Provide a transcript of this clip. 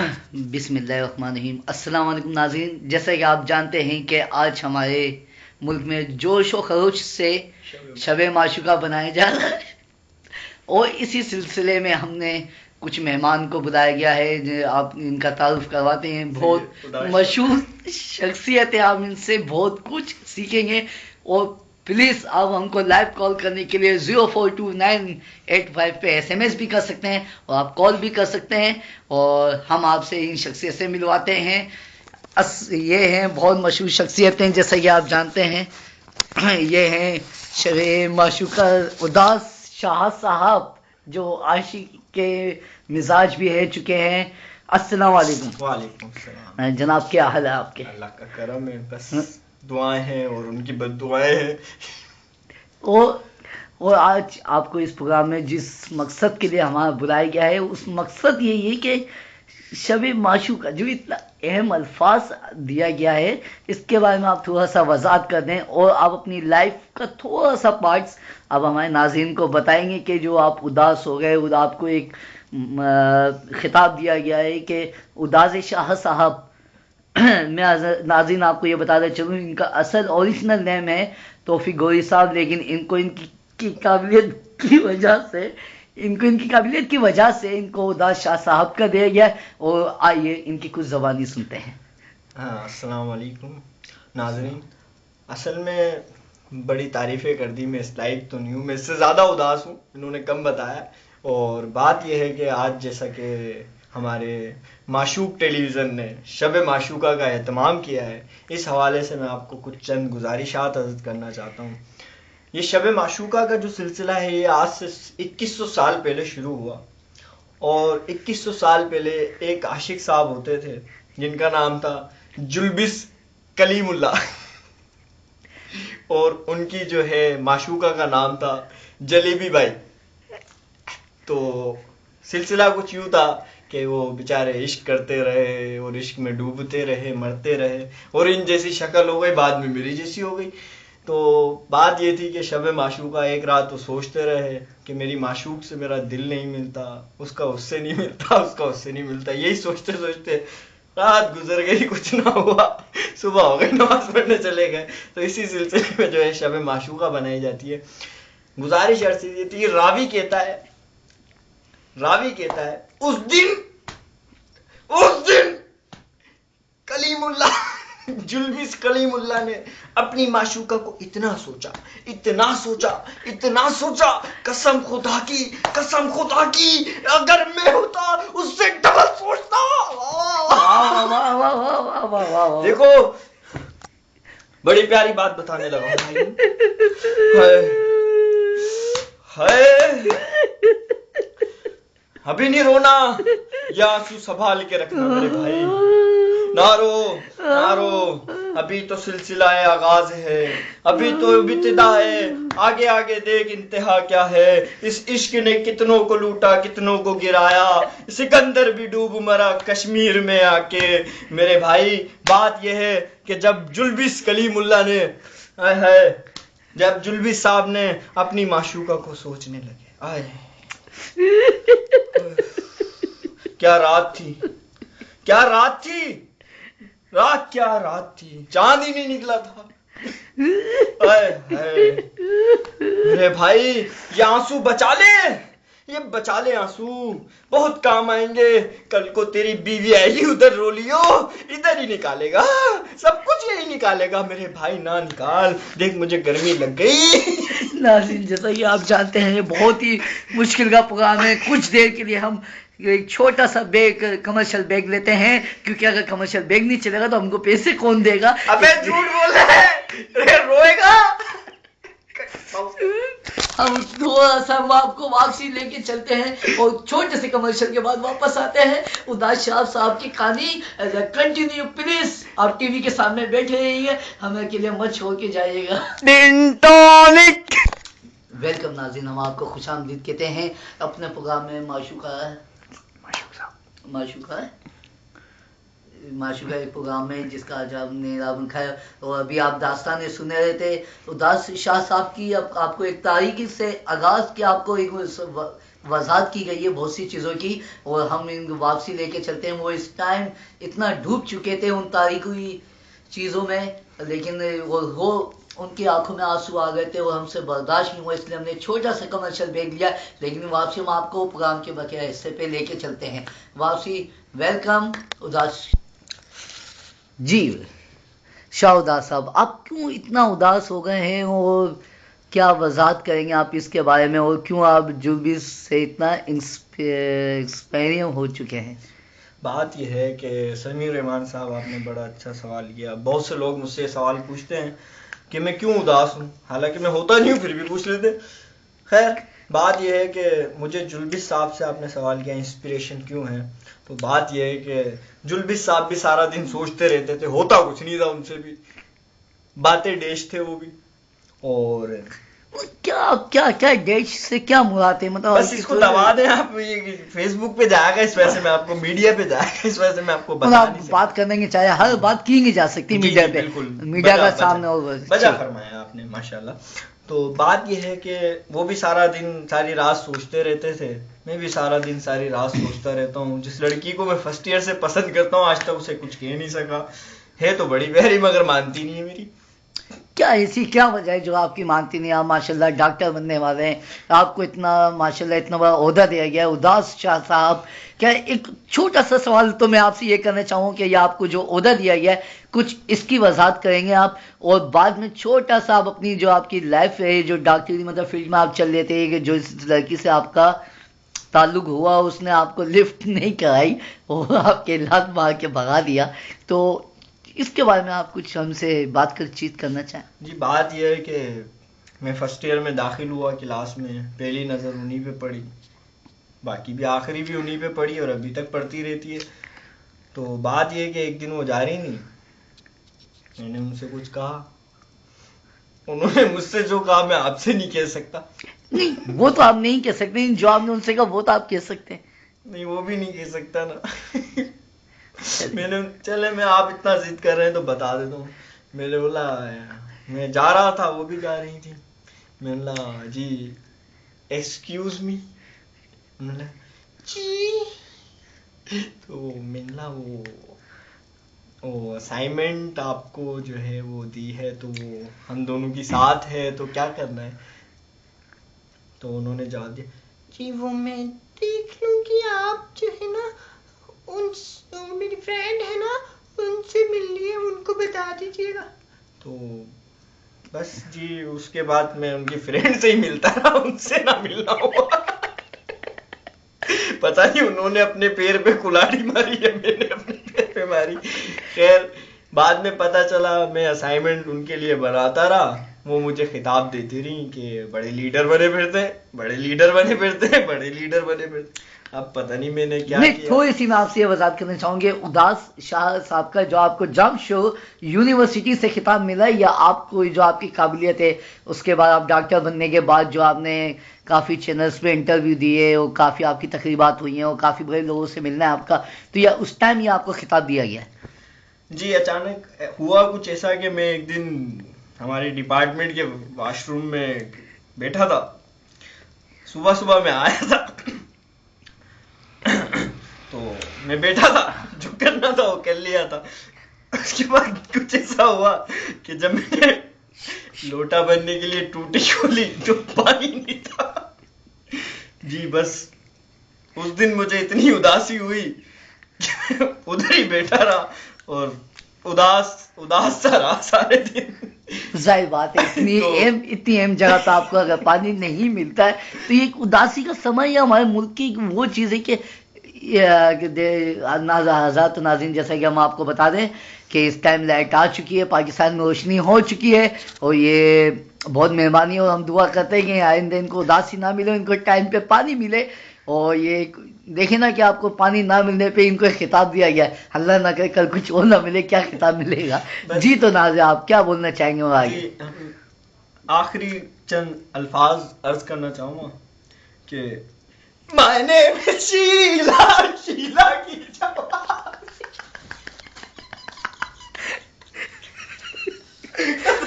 بسم اللہ الرحمن الرحیم. السلام علیکم ناظرین. جیسا کہ آپ جانتے ہیں کہ آج ہمارے ملک میں جوش و خروش سے شب معشوقہ بنایا جا رہا ہے اور اسی سلسلے میں ہم نے کچھ مہمان کو بلایا گیا ہے. آپ ان کا تعارف کرواتے ہیں. بہت مشہور شخصیت ہے, آپ ان سے بہت کچھ سیکھیں گے. اور پلیز آپ ہم کو لائیو کال کرنے کے لیے 042985 پہ SMS بھی کر سکتے ہیں اور آپ کال بھی کر سکتے ہیں اور ہم آپ سے ان شخصیت سے ملواتے ہیں. یہ ہیں بہت مشہور شخصیتیں جیسا کہ آپ جانتے ہیں. یہ ہیں شب معشوقہ اداس شاہ صاحب جو عاشق کے مزاج بھی ہے چکے ہیں. السلام علیکم. وعلیکم السلام جناب, کیا حال ہے آپ کے؟ اللہ کا کرم ہے, بس دعائیں ہیں اور ان کی بد دعائیں ہیں. اور آج آپ کو اس پروگرام میں جس مقصد کے لیے ہمارا بلایا گیا ہے اس مقصد یہی ہے کہ شب معشوقہ جو اتنا اہم الفاظ دیا گیا ہے اس کے بارے میں آپ تھوڑا سا وضاحت کر دیں اور آپ اپنی لائف کا تھوڑا سا پارٹس آپ ہمارے ناظرین کو بتائیں گے کہ جو آپ اداس ہو گئے, آپ کو ایک خطاب دیا گیا ہے کہ اداس شاہ صاحب. میں ناظرین آپ کو یہ بتاتا چلوں, ان کا اصل اوریجنل نیم ہے توفیق گوئی صاحب, لیکن ان کو ان کی قابلیت کی وجہ سے ان کو اداس شاہ صاحب کا دیا گیا. اور آئیے ان کی کچھ زبانی سنتے ہیں. السلام علیکم ناظرین. اصل میں بڑی تعریفیں کر دی, میں اس لائق تو نہیں ہوں, میں اس سے زیادہ اداس ہوں, انہوں نے کم بتایا. اور بات یہ ہے کہ آج جیسا کہ ہمارے معشوق ٹیلی ویژن نے شب معشوقہ کا اہتمام کیا ہے, اس حوالے سے میں آپ کو کچھ چند گزارشات عرض کرنا چاہتا ہوں. یہ شب معشوقہ کا جو سلسلہ ہے یہ آج سے 2100 سال پہلے شروع ہوا. اور 2100 سال پہلے ایک عاشق صاحب ہوتے تھے جن کا نام تھا جلبس کلیم اللہ اور ان کی جو ہے معشوقہ کا نام تھا جلیبی بائی. تو سلسلہ کچھ یوں تھا کہ وہ بیچارے عشق کرتے رہے اور عشق میں ڈوبتے رہے, مرتے رہے, اور ان جیسی شکل ہو گئی, بعد میں میری جیسی ہو گئی. تو بات یہ تھی کہ شب معشوقہ ایک رات تو سوچتے رہے کہ میری معشوق سے میرا دل نہیں ملتا, اس کا اس سے نہیں ملتا, اس کا اس سے نہیں ملتا. یہی سوچتے سوچتے رات گزر گئی, کچھ نہ ہوا, صبح ہو گئی, نماز پڑھنے چلے گئے. تو اسی سلسلے میں جو ہے شب معشوقہ بنائی جاتی ہے. گزارش عرض یہ تھی, راوی کہتا ہے اس دن کلیم اللہ جلبس کلیم اللہ نے اپنی معشوقہ کو اتنا سوچا, قسم خدا کی اگر میں ہوتا اس سے ڈبل سوچتا. دیکھو بڑی پیاری بات بتانے لگا بھائی, ابھی نہیں رونا, یا آنسو سنبھال کے رکھنا میرے بھائی, نہ رو, ابھی تو سلسلہ آغاز ہے, ابھی تو ابتدا ہے, آگے دیکھ انتہا کیا ہے. اس عشق نے کتنوں کو لوٹا, کتنوں کو گرایا, سکندر بھی ڈوب مرا کشمیر میں آ کے. میرے بھائی بات یہ ہے کہ جب جلبس کلیم اللہ نے جب جلبس صاحب نے اپنی معشوقہ کو سوچنے لگے, کیا رات تھی, چاند ہی نہیں نکلا تھا. میرے بھائی یہ آنسو بچا لے آنسو, بہت کام آئیں گے. کل کو تیری بیوی آئے گی, ادھر رو لیو, ادھر ہی نکالے گا, سب کچھ یہی نکالے گا. میرے بھائی نہ نکال, دیکھ مجھے گرمی لگ گئی. ناظرین, جیسا کہ آپ جانتے ہیں یہ بہت ہی مشکل کا پروگرام ہے. کچھ دیر کے لیے ہم ایک چھوٹا سا کمرشل بیگ لیتے ہیں, کیونکہ اگر کمرشل بیگ نہیں چلے گا تو ہم کو پیسے کون دے گا. ابے جھوٹ بول رہا ہے, روئے گا. ہم تھوڑا سا آپ کو واپسی لے کے چلتے ہیں اور چھوٹے سے کمرشل کے بعد واپس آتے ہیں. اداس شاہ صاحب کی کہانی کنٹینیو. پلیز آپ ٹی وی کے سامنے بیٹھے رہیے, ہمیں کے لیے مت چھوڑ کے جائیے گا. ویلکم ناظرین, ہم آپ کو خوش آمدید کہتے ہیں اپنے پروگرام میں. معشوقہ معشوقہ ایک پروگرام ہے جس کا آج آپ نے نام رکھا ہے، اور ابھی آپ داستانیں سنے رہے تھے اداس شاہ صاحب کی. اب آپ کو ایک تاریخی سے آغاز کی آپ کو ایک وضاحت کی گئی ہے بہت سی چیزوں کی، اور ہم ان کو واپسی لے کے چلتے ہیں. وہ اس ٹائم اتنا ڈوب چکے تھے ان تاریخی چیزوں میں، لیکن وہ ان کی آنکھوں میں آنسو آ گئے تھے اور ہم سے برداشت نہیں ہوا، اس لیے ہم نے چھوٹا سا کمرشل بریک لیا. لیکن واپسی ہم آپ کو پروگرام کے بقیہ حصے پہ لے کے چلتے ہیں. واپسی ویلکم اداس. جی شاہ اداس صاحب، آپ کیوں اتنا اداس ہو گئے ہیں اور کیا وضاحت کریں گے آپ اس کے بارے میں، اور کیوں آپ جلبیس سے اتنا انسپائر ہو چکے ہیں؟ بات یہ ہے کہ سمیع رحمان صاحب آپ نے بڑا اچھا سوال کیا. بہت سے لوگ مجھ سے سوال پوچھتے ہیں کہ میں کیوں اداس ہوں، حالانکہ میں ہوتا نہیں ہوں پھر بھی پوچھ لیتے. خیر بات یہ ہے کہ مجھے جلبیس صاحب سے آپ نے سوال کیا انسپریشن کیوں ہے، تو بات یہ ہے کہ جلبیس صاحب بھی سارا دن سوچتے رہتے تھے، ہوتا کچھ نہیں تھا ان سے بھی، باتیں ڈیش تھے وہ بھی. اور کیا کیا کیا ڈیش سے کیا مراد ہے؟ مطلب بس اس کو دبا دیں آپ، فیس بک پہ جائے گا اس وجہ سے میں آپ کو، میڈیا پہ جائے گا اس وجہ سے میں آپ کو بتا آپ نہیں سکتا. بات کرنے کے چاہے ہر بات کی نہیں جا سکتی میڈیا پہ، بالکل میڈیا کا سامنے بجا فرمایا آپ نے ماشاءاللہ. تو بات یہ ہے کہ وہ بھی سارا دن ساری رات سوچتے رہتے تھے، میں بھی سارا دن ساری رات سوچتا رہتا ہوں. جس لڑکی کو میں فرسٹ ایئر سے پسند کرتا ہوں آج تک اسے کچھ کہہ نہیں سکا، ہے تو بڑی پیاری مگر مانتی نہیں ہے میری. کیا ایسی کیا وجہ ہے جو آپ کی مانتی نہیں؟ آپ ماشاءاللہ ڈاکٹر بننے والے ہیں، آپ کو اتنا ماشاءاللہ اتنا بڑا عہدہ دیا گیا ہے. اداس شاہ صاحب، کیا ایک چھوٹا سا سوال تو میں آپ سے یہ کرنا چاہوں کہ یہ آپ کو جو عہدہ دیا گیا ہے کچھ اس کی وضاحت کریں گے آپ، اور بعد میں چھوٹا سا آپ اپنی جو آپ کی لائف ہے جو ڈاکٹری مطلب فیلڈ میں آپ چل رہے تھے، کہ جو اس لڑکی سے آپ کا تعلق ہوا اس نے آپ کو لفٹ نہیں کرائی اور آپ کے لات مار کے بھگا دیا، تو اس کے بارے میں آپ کچھ ہم سے بات چیت کرنا چاہیں؟ جی بات یہ ہے کہ میں فرسٹ ایئر میں داخل ہوا کلاس میں، پہلی نظر انہی پہ پڑی، باقی بھی آخری بھی انہی پہ پڑی اور ابھی تک پڑتی رہتی ہے. تو بات یہ ہے کہ ایک دن وہ جا رہی نہیں، میں نے ان سے کچھ کہا، انہوں نے مجھ سے جو کہا میں آپ سے نہیں کہہ سکتا. نہیں وہ تو آپ نہیں کہہ سکتے، جو آپ نے ان سے کہا وہ تو آپ کہہ سکتے ہیں. نہیں وہ بھی نہیں کہہ سکتا نا. میں نے چلے میں آپ اتنا ضد کر رہے ہیں تو بتا دیتا ہوں. میں نے بولا میں جا رہا تھا وہ بھی جا رہی تھی، میں نے بولا جی ایکسکیوز می، انہوں نے جی، تو میں نے بولا وہ اسائنمنٹ آپ کو جو ہے وہ دی ہے تو وہ ہم دونوں کی ساتھ ہے تو کیا کرنا ہے. تو انہوں نے جواب دیا جی وہ میں دیکھ لوں گی، آپ جو ہے نا ان میری فرینڈ ہے نا ان سے ملنی ہے، ان کو بتا دیجیے گا. تو بس جی اس کے بعد میں ان کی فرینڈ سے ہی ملتا رہا، ان سے نہ ملنا ہوا. پتہ نہیں انہوں نے اپنے پیر پہ کلاڑی ماری ہے، میں نے اپنے پیر پہ ماری. خیر بعد میں پتہ چلا میں اسائنمنٹ ان کے لیے بناتا رہا، وہ مجھے خطاب دیتی رہی کہ بڑے لیڈر بنے پھرتے ہیں، بڑے لیڈر بنے پھرتے ہیں، بڑے لیڈر بنے پھرتے. اب پتہ نہیں میں نے کیا کیا. تھوڑی سی میں آپ سے یہ وضاحت کرنا چاہوں گے، اداس شاہ صاحب کا جو آپ کو جم شو یونیورسٹی سے خطاب ملا ہے، یا آپ کو جو آپ کی قابلیت ہے اس کے بعد آپ ڈاکٹر بننے کے بعد جو آپ نے کافی چینلز پہ انٹرویو دیے اور کافی آپ کی تقریبات ہوئی ہیں اور کافی بڑے لوگوں سے ملنا ہے آپ کا، تو یا اس ٹائم یہ آپ کو خطاب دیا گیا ہے؟ جی اچانک ہوا کچھ ایسا کہ میں ایک دن ہمارے ڈپارٹمنٹ کے واش روم میں بیٹھا تھا، صبح صبح میں آیا تھا تو میں بیٹھا تھا، جو کرنا تھا وہ کر لیا تھا. اس کے بعد کچھ ایسا ہوا کہ جب میں لوٹا بننے کے لیے ٹوٹی کھولی تو پانی نہیں تھا. جی بس اس دن مجھے اتنی اداسی ہوئی کہ میں ادھر ہی بیٹھا رہا اور اداس سا رہا سارے دن. ظاہر بات ہے اتنی اہم جگہ پہ آپ کو اگر پانی نہیں ملتا ہے تو یہ ایک اداسی کا سمے، یا ہمارے ملک کی وہ چیز ہے کہ حضرات ناظرین جیسا کہ ہم آپ کو بتا دیں کہ اس ٹائم لائٹ آ چکی ہے، پاکستان میں روشنی ہو چکی ہے، اور یہ بہت مہربانی ہے اور ہم دعا کرتے ہیں کہ آئندہ ان کو اداسی نہ ملے، ان کو ٹائم پہ پانی ملے. اور یہ دیکھیں نا کہ آپ کو پانی نہ ملنے پہ ان کو ایک خطاب دیا گیا ہے، اللہ نہ کرے کل کچھ اور نہ ملے، کیا خطاب ملے گا؟ جی تو ناظر آپ کیا بولنا چاہیں گے آگے؟ جی آخری چند الفاظ عرض کرنا چاہوں گا کہ میں نے شیلا کی جواب ہے